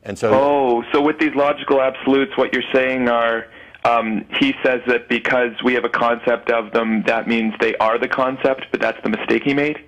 And so, so with these logical absolutes, what you're saying are, he says that because we have a concept of them, that means they are the concept, but that's the mistake he made?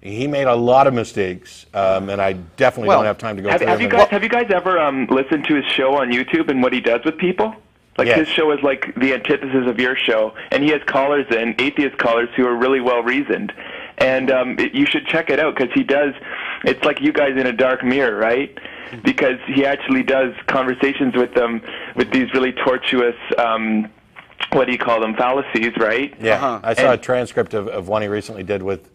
he made a lot of mistakes, and I definitely don't have time to go through them. Have you guys ever listened to his show on YouTube and what he does with people? Like, his show is like the antithesis of your show, and he has callers in, atheist callers, who are really well-reasoned. And you should check it out, because he does, it's like you guys in a dark mirror, right? Because he actually does conversations with them with these really tortuous, what do you call them, fallacies, right? Yeah, I saw a transcript of one he recently did with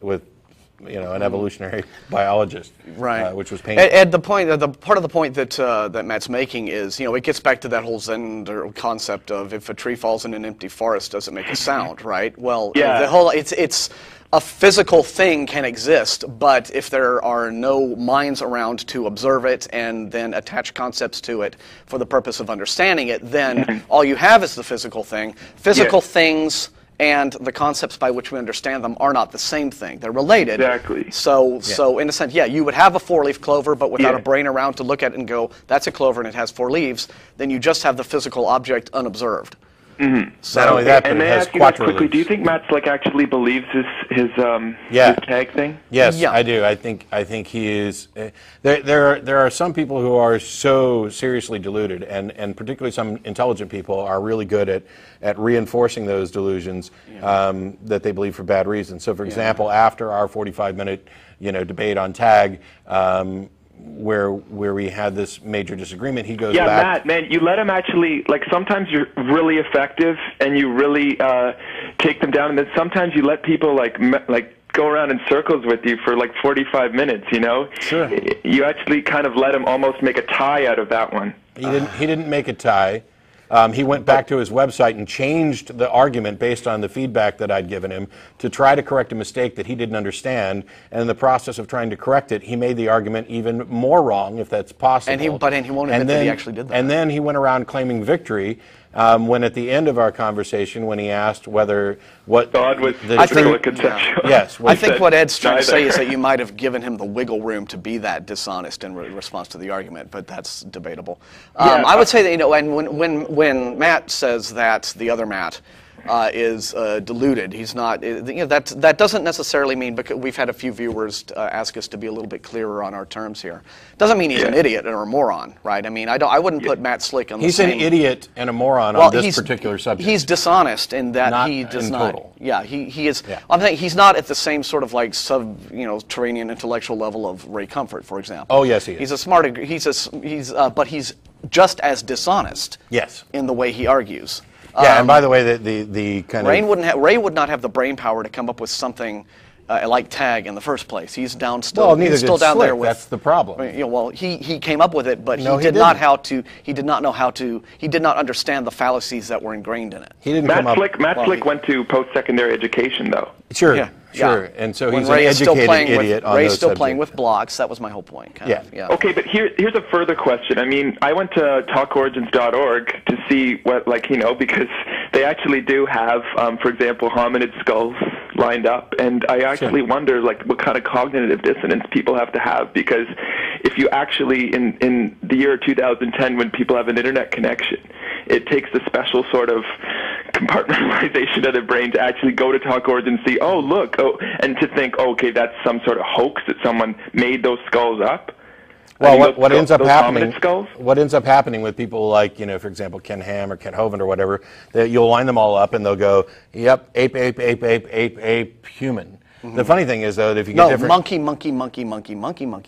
an evolutionary biologist, right? Which was painful. And the point, the part of the point that that Matt's making is, it gets back to that whole Zen concept of if a tree falls in an empty forest, does it make a sound, right? Well, the whole it's a physical thing can exist, but if there are no minds around to observe it and then attach concepts to it for the purpose of understanding it, then all you have is the physical thing. Physical things and the concepts by which we understand them are not the same thing. They're related. Exactly. So in a sense, you would have a four-leaf clover, but without a brain around to look at it and go, that's a clover and it has 4 leaves, then you just have the physical object unobserved. So, not only that, but and it may I has ask you guys quattro quickly, leaves. do you think Matt's actually believes his tag thing? Yes, I do. I think he is. There are some people who are so seriously deluded, and particularly some intelligent people are really good at reinforcing those delusions that they believe for bad reasons. So, for example, after our 45-minute debate on tag, where we had this major disagreement, he goes back. Matt, man, you let him actually, sometimes you're really effective and you really take them down, and then sometimes you let people go around in circles with you for 45 minutes, Sure. You actually kind of let him almost make a tie out of that one. He didn't make a tie. He went back to his website and changed the argument based on the feedback that I'd given him to try to correct a mistake that he didn't understand. And in the process of trying to correct it, he made the argument even more wrong, if that's possible. And he won't admit that he actually did that. And then he went around claiming victory. When at the end of our conversation, when he asked whether God was conceptual. Yes. I think what Ed's trying to say is that you might have given him the wiggle room to be that dishonest in response to the argument, but that's debatable. I would say that, and when Matt says that the other Matt is deluded, he's not. That doesn't necessarily mean, because we've had a few viewers ask us to be a little bit clearer on our terms here. Doesn't mean he's an idiot or a moron, right? I mean, I wouldn't put Matt Slick on the same. He's an idiot and a moron on this particular subject. He's dishonest in that he does not. Total. Yeah, he is. Yeah. I'm saying he's not at the same sort of subterranean intellectual level of Ray Comfort, for example. Oh yes, he is. He's a smart. But he's just as dishonest. Yes. In the way he argues. Yeah, and by the way, the kind of Ray would not have the brain power to come up with something like tag in the first place. He's down still. Well, neither he's still did down Slick. there with. That's the problem. Well, he came up with it, but no, he did not how to. He did not know how to. He did not understand the fallacies that were ingrained in it. He didn't Matt Slick went to post-secondary education, though. Sure. Yeah. Sure, and so he's Ray an educated idiot on Ray's those still subjects. playing with blocks. That was my whole point. Kind of. Okay, but here's a further question. I mean, I went to talkorigins.org to see what, because they actually do have, for example, hominid skulls lined up, and I actually wonder, what kind of cognitive dissonance people have to have, because if you actually, in the year 2010, when people have an internet connection, it takes a special sort of compartmentalization of the brain to actually go to Talk Origins and see, and to think, okay, that's some sort of hoax that someone made those skulls up. Well, what ends up happening with people like, for example, Ken Ham or Ken Hovind or whatever, that you'll line them all up and they'll go, yep, ape, human. The funny thing is, though, that if you get different... monkey,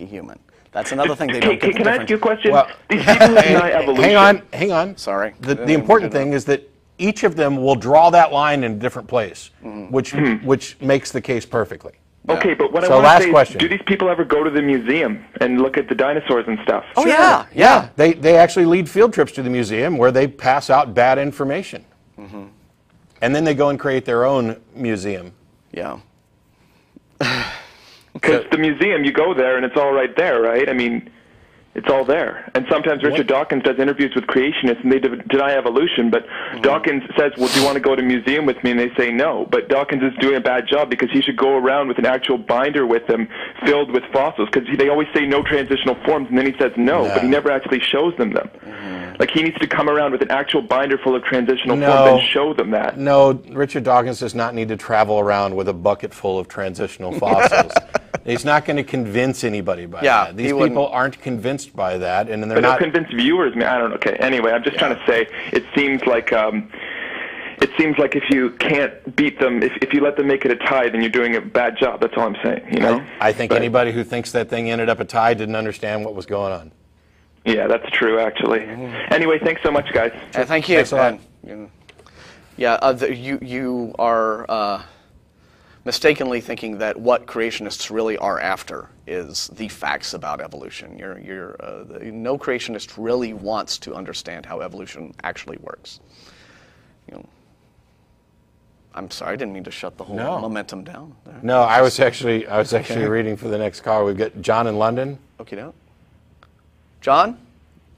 human. That's another thing they don't get the Can I ask you a question? Well, these people who deny evolution... Hang on. Sorry. The important thing is that each of them will draw that line in a different place, which makes the case perfectly. Okay, but what I So want last to say question. is, do these people ever go to the museum and look at the dinosaurs and stuff? Oh, Sure. yeah. They actually lead field trips to the museum where they pass out bad information. And then they go and create their own museum. Yeah. Because the museum, you go there and it's all right there, right? I mean, It's all there. And sometimes Richard Dawkins does interviews with creationists, and they deny evolution, but Dawkins says, well, do you want to go to a museum with me? And they say no. But Dawkins is doing a bad job because he should go around with an actual binder with him filled with fossils, because they always say no transitional forms, and then he says no, but he never actually shows them. Like, he needs to come around with an actual binder full of transitional forms and show them that. No, Richard Dawkins does not need to travel around with a bucket full of transitional fossils. He's not going to convince anybody by that. These people aren't convinced by that, and they're not. But convince viewers. I don't know. Okay. Anyway, I'm just trying to say it seems like if you can't beat them, if you let them make it a tie, then you're doing a bad job. That's all I'm saying. You know. I think anybody who thinks that thing ended up a tie didn't understand what was going on. Yeah, that's true, actually. Anyway, thanks so much, guys. Thank you. Thanks a lot. You are mistakenly thinking that what creationists really are after is the facts about evolution. No creationist really wants to understand how evolution actually works. I'm sorry, I didn't mean to shut the whole momentum down there. No, I was actually reading for the next caller. We've got John in London. Okay, now. John?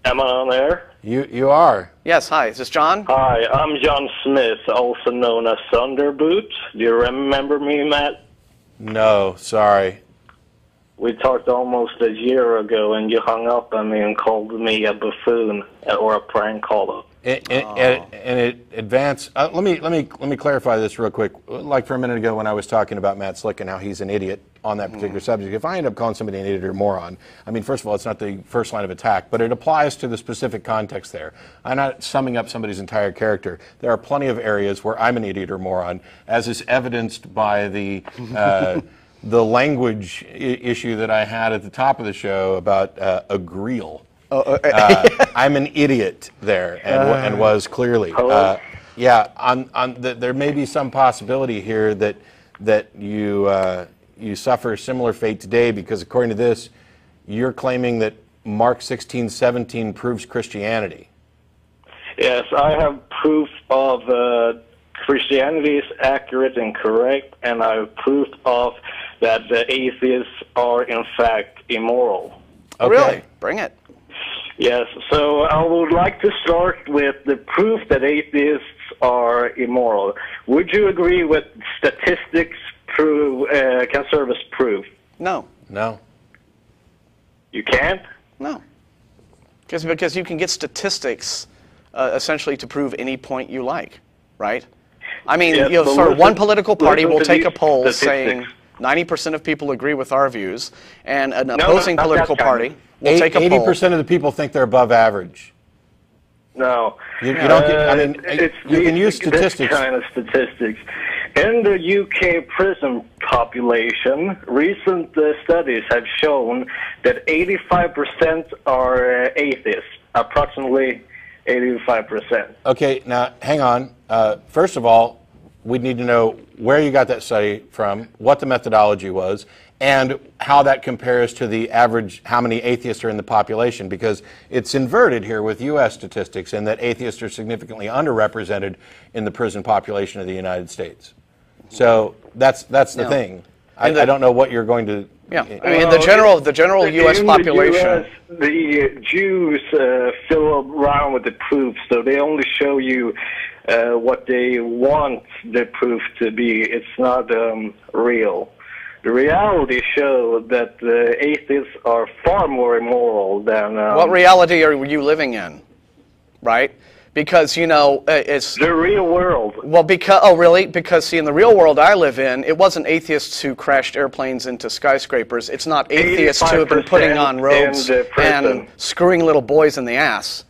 Am I on air? You are. Yes, hi. Is this John? Hi, I'm John Smith, also known as Thunderboot. Do you remember me, Matt? No, sorry. We talked almost a year ago, and you hung up on me and called me a buffoon or a prank caller. In advance, let me clarify this real quick. Like for a minute ago when I was talking about Matt Slick and how he's an idiot on that particular subject, if I end up calling somebody an idiot or moron, I mean, first of all, it's not the first line of attack, but it applies to the specific context there. I'm not summing up somebody's entire character. There are plenty of areas where I'm an idiot or moron, as is evidenced by the the language issue that I had at the top of the show about agreel. I'm an idiot there, and was clearly. There may be some possibility here that you suffer a similar fate today, because according to this, you're claiming that Mark 16:17 proves Christianity. Yes, I have proof of Christianity is accurate and correct, and I have proof of that the atheists are in fact immoral. Okay. Really? Bring it. Yes, so I would like to start with the proof that atheists are immoral. Would you agree with statistics can serve as proof? No. No. You can't? No. Because you can get statistics essentially to prove any point you like, right? I mean, for one political party will take a poll saying 90% of people agree with our views, and an opposing political party will take a poll. 80% of the people think they're above average. No. You don't get, I mean, you can use statistics. This kind of statistics. In the UK prison population, recent studies have shown that 85% are atheists, approximately 85%. Okay, now hang on. First of all, we'd need to know where you got that study from, what the methodology was, and how that compares to the average, how many atheists are in the population, because it's inverted here with U.S. statistics in that atheists are significantly underrepresented in the prison population of the United States. So that's the thing. I don't know what you're going to... Yeah, I mean, the general U.S. population... The Jews fill around with the proof, so they only show you what they want the proof to be. It's not real. The reality shows that atheists are far more immoral than... what reality are you living in, right? Because, you know, it's... The real world. Well, because... Oh, really? Because, see, in the real world I live in, it wasn't atheists who crashed airplanes into skyscrapers. It's not atheists who have been putting on robes and screwing little boys in the ass.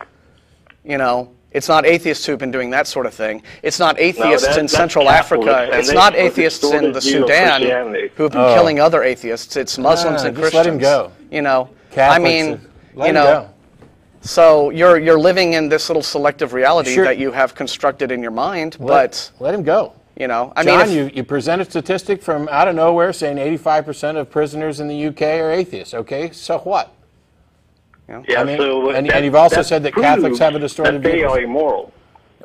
You know? It's not atheists who've been doing that sort of thing. It's not atheists in Central Africa. It's not atheists in the Sudan who've been killing other atheists. It's Muslims and Christians. Just let him go. You know, Catholics, I mean, you know. So you're living in this little selective reality that you have constructed in your mind, but let him go. You know, John, you present a statistic from out of nowhere saying 85% of prisoners in the UK are atheists. Okay, so what? Yeah, I mean, so and you've also said that Catholics have a distorted view. They are immoral.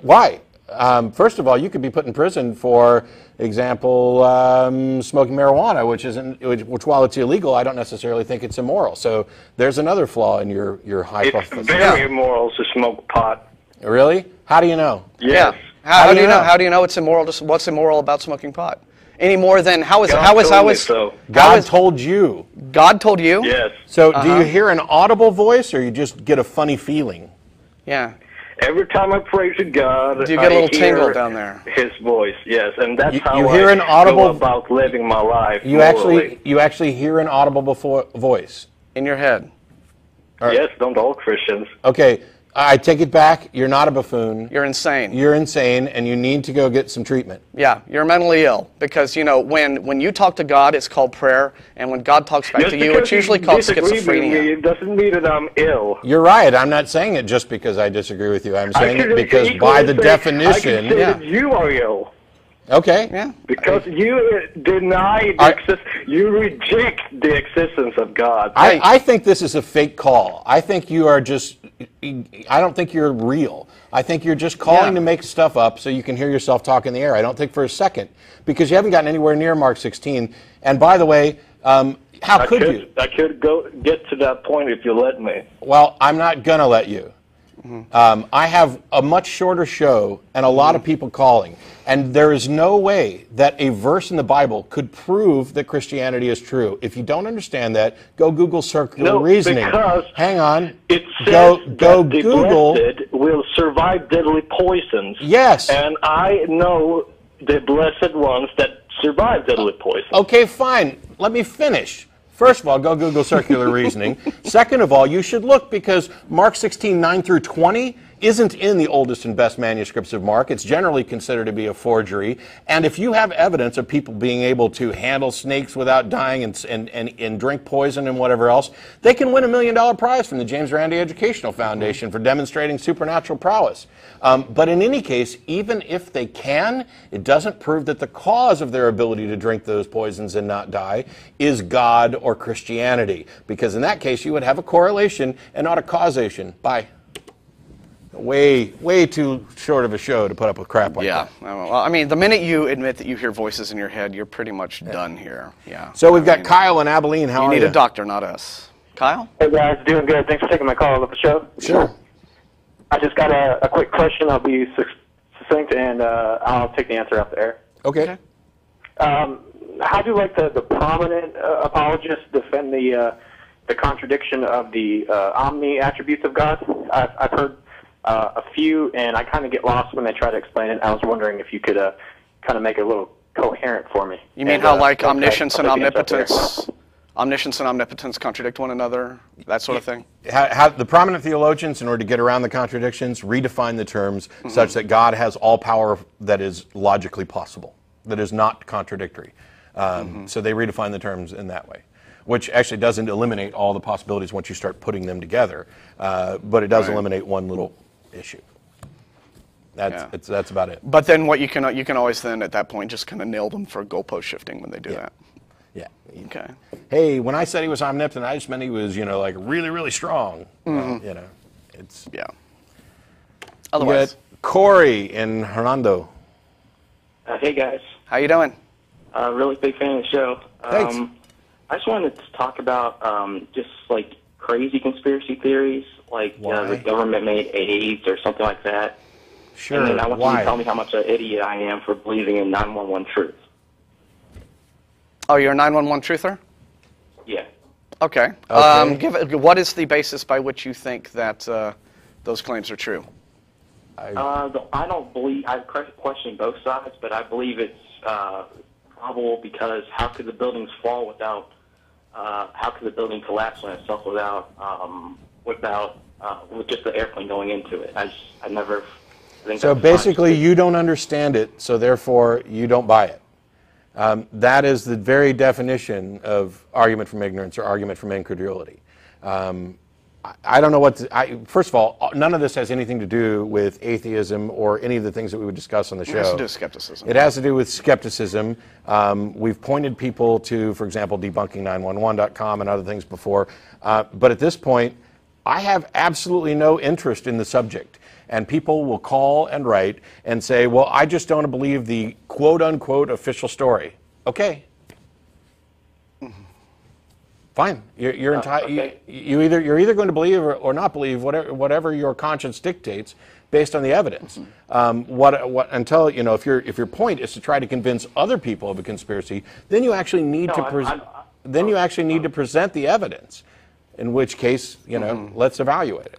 Why? First of all, you could be put in prison for example, smoking marijuana, which while it's illegal, I don't necessarily think it's immoral. So there's another flaw in your hypothesis. It's very immoral to smoke pot. Really? How do you know? Yes. How do you know? How do you know it's immoral? What's immoral about smoking pot? Any more than God told you. God told you? Yes. So do you hear an audible voice, or you just get a funny feeling? Yeah. Every time I pray to God, do you get a little hear tingle down there? His voice, yes, and that's how you hear I an audible, go about living my life. You actually hear an audible voice in your head. Yes, don't all Christians. Okay, I take it back. You're not a buffoon. You're insane. You're insane, and you need to go get some treatment. Yeah, you're mentally ill because when you talk to God, it's called prayer, and when God talks back to you, it's usually called schizophrenia. It doesn't mean that I'm ill. You're right. I'm not saying it just because I disagree with you. I'm saying it because by the definition, I can say that you are ill. Okay. Yeah. Because you deny the you reject the existence of God. I think this is a fake call. I think you are just. I don't think you're real. I think you're just calling to make stuff up so you can hear yourself talk in the air. I don't think for a second, because you haven't gotten anywhere near Mark 16. And by the way, how could you? I could get to that point if you let me. Well, I'm not gonna let you. I have a much shorter show and a lot of people calling, and there is no way that a verse in the Bible could prove that Christianity is true. If you don't understand that, go Google circular reasoning. Because hang on. It says go that Google. The blessed will survive deadly poisons. Yes. And I know the blessed ones that survive deadly poisons. Okay, fine. Let me finish. First of all, go Google circular reasoning. Second of all, you should look because Mark 16, 9 through 20 isn't in the oldest and best manuscripts of Mark. It's generally considered to be a forgery. And if you have evidence of people being able to handle snakes without dying and drink poison and whatever else, they can win $1 million prize from the James Randi Educational Foundation for demonstrating supernatural prowess. But in any case, even if they can, it doesn't prove that the cause of their ability to drink those poisons and not die is God or Christianity. Because in that case, you would have a correlation and not a causation. Bye. Way too short of a show to put up with crap like that. Yeah. Well, I mean, the minute you admit that you hear voices in your head, you're pretty much done here. Yeah. So we've got Kyle in Abilene. How are you? You need a doctor, not us. Kyle? Hey guys, doing good. Thanks for taking my call on the show. Sure. I just got a quick question. I'll be succinct, and I'll take the answer off the air. Okay. How do the prominent apologists defend the contradiction of the omni attributes of God? I've heard a few, and I kind of get lost when they try to explain it. I was wondering if you could kind of make it a little coherent for me. You mean how omniscience and omnipotence? Omniscience and omnipotence contradict one another, that sort of thing? How the prominent theologians, in order to get around the contradictions, redefine the terms such that God has all power that is logically possible, that is not contradictory. So they redefine the terms in that way, which actually doesn't eliminate all the possibilities once you start putting them together, but it does eliminate one little issue. That's about it. But then what you can always then at that point just kind of nail them for goalpost shifting when they do that. Yeah. Okay. Hey, when I said he was omnipotent, I just meant he was, like really, really strong. It's Otherwise, Corey in Hernando. Hey guys. How you doing? Really big fan of the show. Thanks. I just wanted to talk about just like crazy conspiracy theories, like the government made AIDS or something like that. Sure. And then I want you to tell me how much of an idiot I am for believing in 911 truth. Oh, you're a 911 truther? Yeah. Okay. What is the basis by which you think that those claims are true? I don't believe. I question both sides, but I believe it's probable because how could the buildings fall without? How could the building collapse on itself with just the airplane going into it? I never think. So basically, you don't understand it, so therefore you don't buy it. That is the very definition of argument from ignorance or argument from incredulity. I don't know what first of all, none of this has anything to do with atheism or any of the things that we would discuss on the show. It has to do with skepticism. It has to do with skepticism. We've pointed people to, for example, debunking911.com and other things before. But at this point, I have absolutely no interest in the subject. And people will call and write and say, well, I just don't believe the quote-unquote official story. Okay. Fine. You're entitled. Okay. You're either going to believe or not believe whatever your conscience dictates based on the evidence. Until if your point is to try to convince other people of a conspiracy, then you actually need to present the evidence. In which case, let's evaluate it.